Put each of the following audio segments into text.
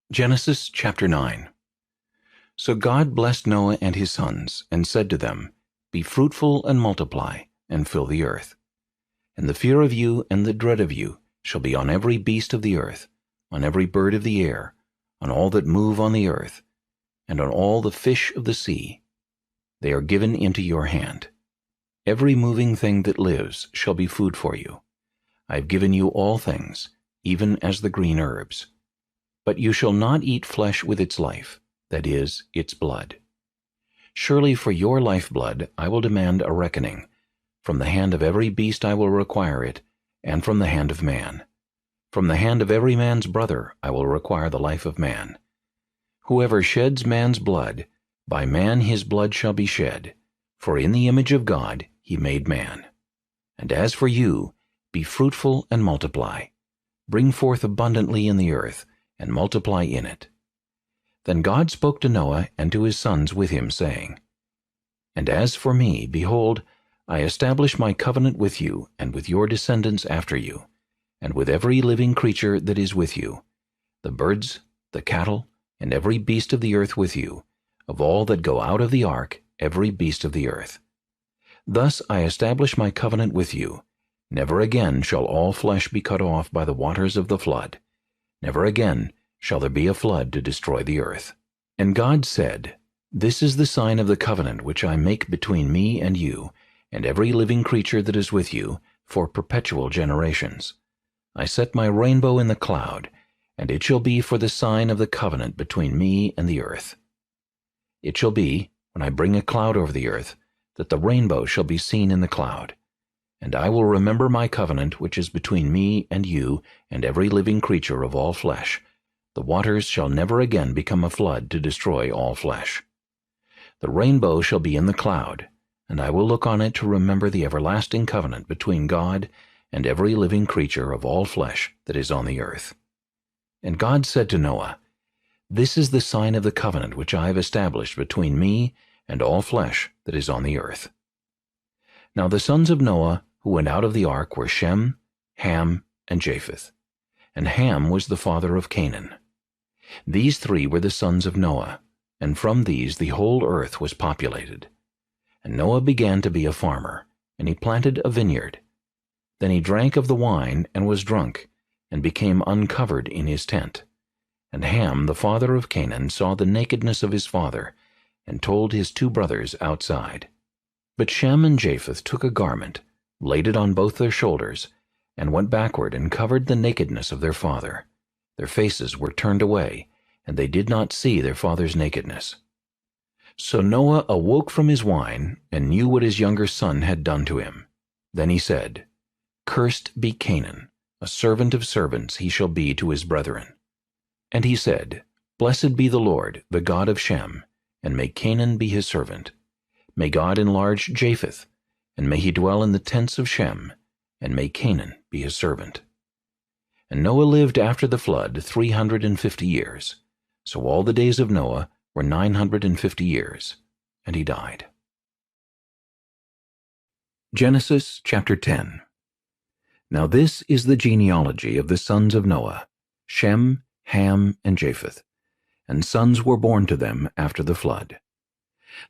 Genesis chapter 9. So God blessed Noah and his sons, and said to them, Be fruitful and multiply, and fill the earth. And the fear of you and the dread of you shall be on every beast of the earth, on every bird of the air, on all that move on the earth, and on all the fish of the sea. They are given into your hand. Every moving thing that lives shall be food for you. I have given you all things, even as the green herbs. But you shall not eat flesh with its life, that is, its blood. Surely for your lifeblood I will demand a reckoning. From the hand of every beast I will require it, and from the hand of man. From the hand of every man's brother I will require the life of man. Whoever sheds man's blood, by man his blood shall be shed, for in the image of God he made man. And as for you, be fruitful and multiply. Bring forth abundantly in the earth, and multiply in it. Then God spoke to Noah and to his sons with him, saying, And as for me, behold, I establish my covenant with you and with your descendants after you, and with every living creature that is with you, the birds, the cattle, and every beast of the earth with you, of all that go out of the ark, every beast of the earth. Thus I establish my covenant with you. Never again shall all flesh be cut off by the waters of the flood. Never again shall there be a flood to destroy the earth. And God said, This is the sign of the covenant which I make between me and you, and every living creature that is with you, for perpetual generations. I set my rainbow in the cloud, and it shall be for the sign of the covenant between me and the earth. It shall be, when I bring a cloud over the earth, that the rainbow shall be seen in the cloud. And I will remember my covenant which is between me and you and every living creature of all flesh. The waters shall never again become a flood to destroy all flesh. The rainbow shall be in the cloud, and I will look on it to remember the everlasting covenant between God and every living creature of all flesh that is on the earth. And God said to Noah, This is the sign of the covenant which I have established between me and all flesh that is on the earth. Now the sons of Noah who went out of the ark were Shem, Ham, and Japheth. And Ham was the father of Canaan. These three were the sons of Noah, and from these the whole earth was populated. And Noah began to be a farmer, and he planted a vineyard. Then he drank of the wine and was drunk, and became uncovered in his tent. And Ham, the father of Canaan, saw the nakedness of his father, and told his two brothers outside. But Shem and Japheth took a garment, laid it on both their shoulders, and went backward and covered the nakedness of their father. Their faces were turned away, and they did not see their father's nakedness. So Noah awoke from his wine, and knew what his younger son had done to him. Then he said, Cursed be Canaan, a servant of servants he shall be to his brethren. And he said, Blessed be the Lord, the God of Shem, and may Canaan be his servant. May God enlarge Japheth, and may he dwell in the tents of Shem, and may Canaan be his servant. And Noah lived after the flood 350 years. So all the days of Noah were 950 years, and he died. Genesis chapter 10. Now this is the genealogy of the sons of Noah, Shem, Ham, and Japheth, and sons were born to them after the flood.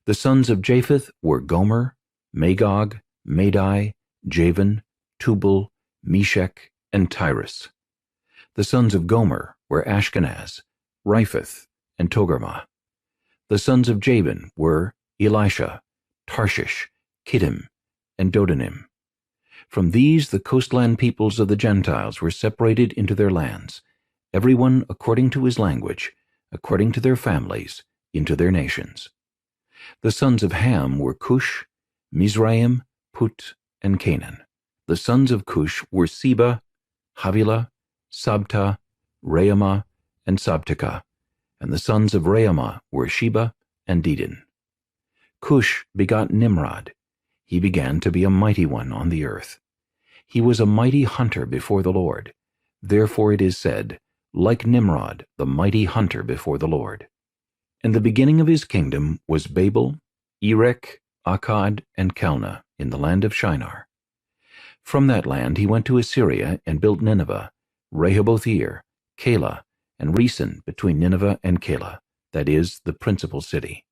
The sons of Japheth were Gomer, Magog, Madai, Javan, Tubal, Meshech, and Tyrus. The sons of Gomer were Ashkenaz, Riphath, and Togarmah. The sons of Javan were Elisha, Tarshish, Kittim, and Dodanim. From these the coastland peoples of the Gentiles were separated into their lands, every one according to his language, according to their families, into their nations. The sons of Ham were Cush, Mizraim, Put, and Canaan. The sons of Cush were Seba, Havilah, Sabta, Raamah, and Sabteka, and the sons of Raamah were Sheba and Dedan. Cush begot Nimrod. He began to be a mighty one on the earth. He was a mighty hunter before the Lord. Therefore it is said, Like Nimrod, the mighty hunter before the Lord. And the beginning of his kingdom was Babel, Erech, Akkad, and Calneh in the land of Shinar. From that land he went to Assyria and built Nineveh, Rehoboth-ir, Calah, and Resen between Nineveh and Calah, that is, the principal city.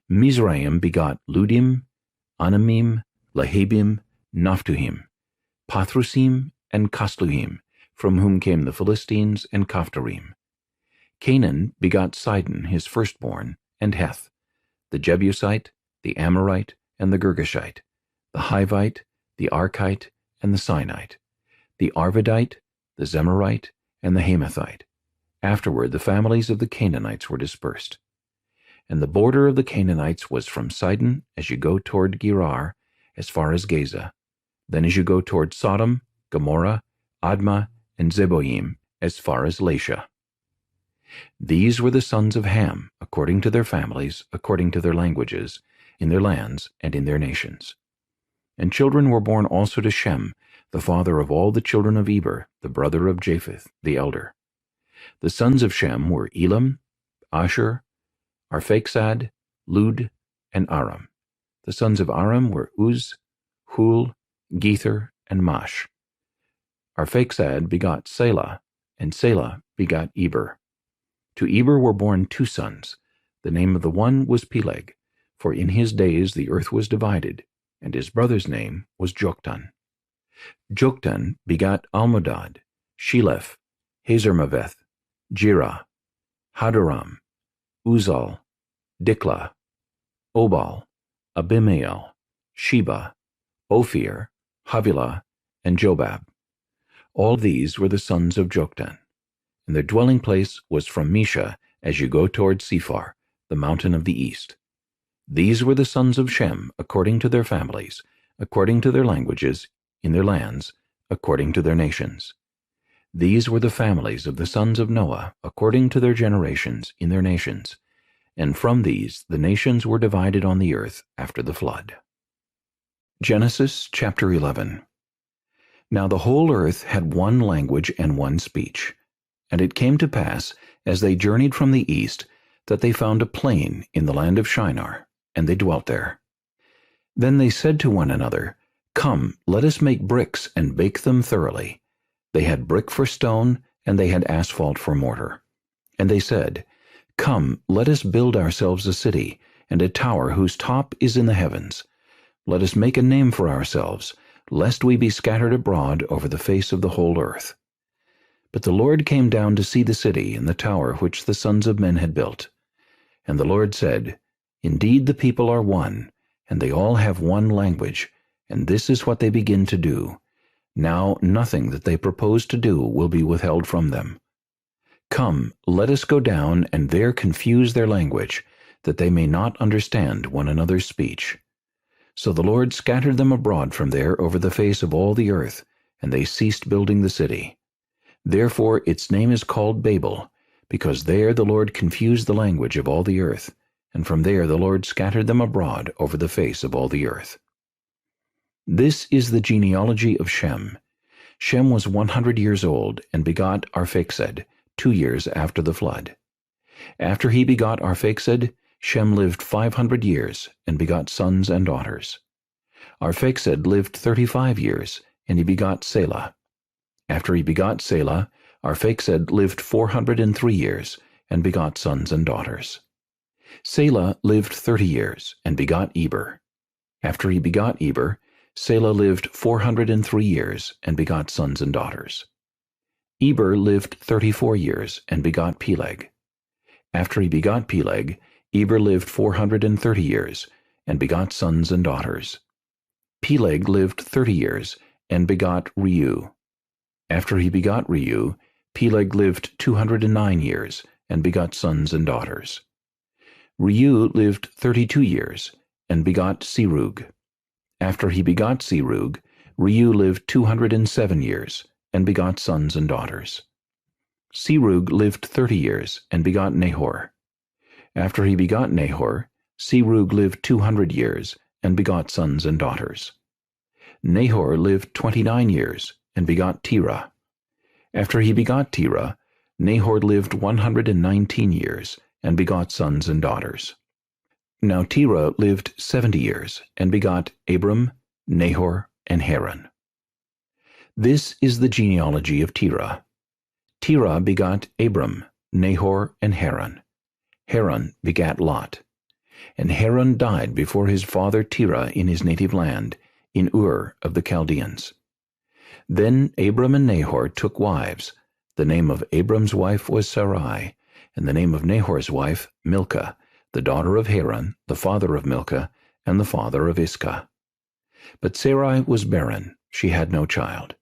Mizraim begot Ludim, Anamim, Lahabim, Naphtuhim, Pathrusim, and Casluhim, from whom came the Philistines and Caphtorim. Canaan begot Sidon his firstborn, and Heth, the Jebusite, the Amorite, and the Girgashite, the Hivite, the Archite, and the Sinite, the Arvadite, the Zemarite, and the Hamathite. Afterward the families of the Canaanites were dispersed. And the border of the Canaanites was from Sidon as you go toward Gerar, as far as Gaza, then as you go toward Sodom, Gomorrah, Admah, and Zeboim, as far as Lasha. These were the sons of Ham, according to their families, according to their languages, in their lands and in their nations. And children were born also to Shem, the father of all the children of Eber, the brother of Japheth, the elder. The sons of Shem were Elam, Asher, Arphaxad, Lud, and Aram. The sons of Aram were Uz, Hul, Gether, and Mash. Arphaxad begot Selah, and Selah begot Eber. To Eber were born two sons. The name of the one was Peleg, for in his days the earth was divided, and his brother's name was Joktan. Joktan begot Almodad, Sheleph, Hazarmaveth, Jirah, Hadoram, Uzal, Diklah, Obal, Abimael, Sheba, Ophir, Havilah, and Jobab. All these were the sons of Joktan, and their dwelling place was from Mesha as you go toward Sephar, the mountain of the east. These were the sons of Shem according to their families, according to their languages, in their lands, according to their nations. These were the families of the sons of Noah according to their generations, in their nations, and from these the nations were divided on the earth after the flood. Genesis chapter 11. Now the whole earth had one language and one speech. And it came to pass, as they journeyed from the east, that they found a plain in the land of Shinar, and they dwelt there. Then they said to one another, Come, let us make bricks and bake them thoroughly. They had brick for stone, and they had asphalt for mortar. And they said, Come, let us build ourselves a city, and a tower whose top is in the heavens. Let us make a name for ourselves, lest we be scattered abroad over the face of the whole earth. But the Lord came down to see the city and the tower which the sons of men had built. And the Lord said, Indeed the people are one, and they all have one language, and this is what they begin to do. Now nothing that they propose to do will be withheld from them. Come, let us go down and there confuse their language, that they may not understand one another's speech. So the Lord scattered them abroad from there over the face of all the earth, and they ceased building the city. Therefore its name is called Babel, because there the Lord confused the language of all the earth, and from there the Lord scattered them abroad over the face of all the earth. This is the genealogy of Shem. Shem was 100 years old, and begot Arphaxad 2 years after the flood. After he begot Arphaxad, Shem lived 500 years, and begot sons and daughters. Arphaxad lived 35 years, and he begot Selah. After he begot Selah, Arphaxad lived 403 years, and begot sons and daughters. Selah lived 30 years, and begot Eber. After he begot Eber, Selah lived 403 years, and begot sons and daughters. Eber lived 34 years, and begot Peleg. After he begot Peleg, Eber lived 430 years, and begot sons and daughters. Peleg lived 30 years, and begot Reu. After he begot Reu, Peleg lived 209 years, and begot sons and daughters. Reu lived 32 years, and begot Serug. After he begot Serug, Reu lived 207 years, and begot sons and daughters. Serug lived 30 years, and begot Nahor. After he begot Nahor, Serug lived 200 years, and begot sons and daughters. Nahor lived 29 years, and begot Terah. After he begot Terah, Nahor lived 119 years, and begot sons and daughters. Now Terah lived 70 years, and begot Abram, Nahor, and Haran. This is the genealogy of Terah. Terah begot Abram, Nahor, and Haran. Haran begat Lot. And Haran died before his father Terah in his native land, in Ur of the Chaldeans. Then Abram and Nahor took wives. The name of Abram's wife was Sarai, and the name of Nahor's wife Milcah, the daughter of Haran, the father of Milcah, and the father of Iscah. But Sarai was barren, she had no child.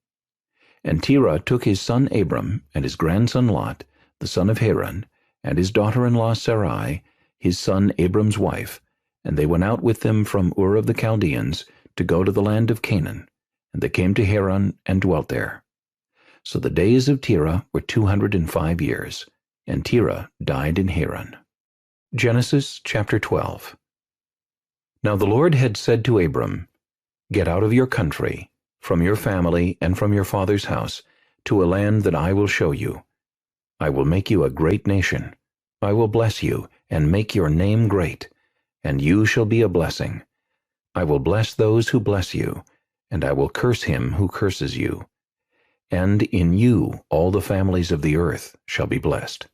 And Terah took his son Abram, and his grandson Lot, the son of Haran, and his daughter-in-law Sarai, his son Abram's wife, and they went out with them from Ur of the Chaldeans to go to the land of Canaan, and they came to Haran and dwelt there. So the days of Terah were 205 years, and Terah died in Haran. Genesis chapter 12. Now the Lord had said to Abram, Get out of your country, from your family and from your father's house, to a land that I will show you. I will make you a great nation. I will bless you, and make your name great, and you shall be a blessing. I will bless those who bless you, and I will curse him who curses you. And in you all the families of the earth shall be blessed.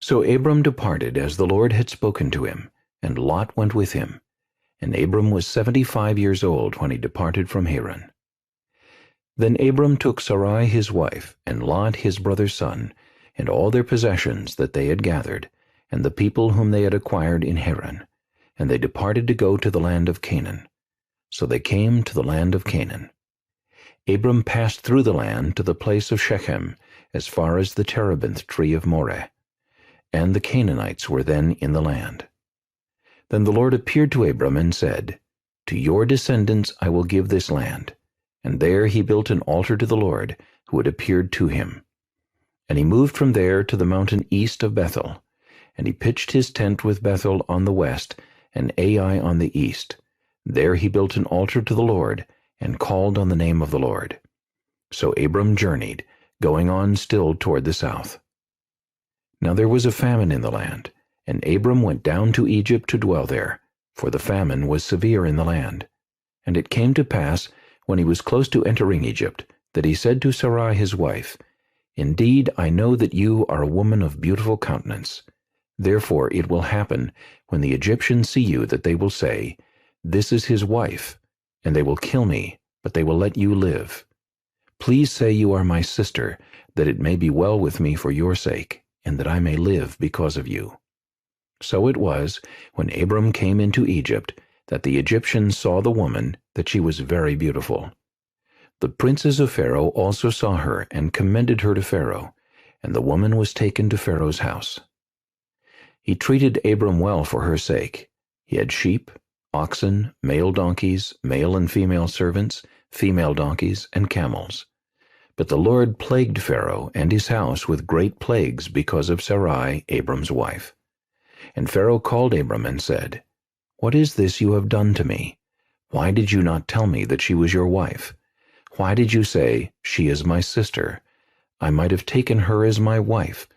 So Abram departed as the Lord had spoken to him, and Lot went with him. And Abram was 75 years old when he departed from Haran. Then Abram took Sarai his wife, and Lot his brother's son, and all their possessions that they had gathered, and the people whom they had acquired in Haran, and they departed to go to the land of Canaan. So they came to the land of Canaan. Abram passed through the land to the place of Shechem, as far as the terebinth tree of Moreh. And the Canaanites were then in the land. Then the Lord appeared to Abram and said, To your descendants I will give this land. And there he built an altar to the Lord, who had appeared to him. And he moved from there to the mountain east of Bethel. And he pitched his tent with Bethel on the west, and Ai on the east. There he built an altar to the Lord, and called on the name of the Lord. So Abram journeyed, going on still toward the south. Now there was a famine in the land, and Abram went down to Egypt to dwell there, for the famine was severe in the land. And it came to pass, when he was close to entering Egypt, that he said to Sarai his wife, Indeed, I know that you are a woman of beautiful countenance. Therefore it will happen, when the Egyptians see you, that they will say, This is his wife, and they will kill me, but they will let you live. Please say you are my sister, that it may be well with me for your sake, and that I may live because of you. So it was, when Abram came into Egypt, that the Egyptians saw the woman, that she was very beautiful. The princes of Pharaoh also saw her, and commended her to Pharaoh, and the woman was taken to Pharaoh's house. He treated Abram well for her sake. He had sheep, oxen, male donkeys, male and female servants, female donkeys, and camels. But the Lord plagued Pharaoh and his house with great plagues because of Sarai, Abram's wife. And Pharaoh called Abram and said, What is this you have done to me? Why did you not tell me that she was your wife? Why did you say, She is my sister? I might have taken her as my wife.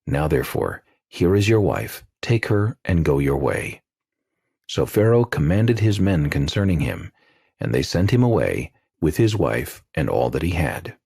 Now therefore, here is your wife, take her and go your way. So Pharaoh commanded his men concerning him, and they sent him away with his wife and all that he had.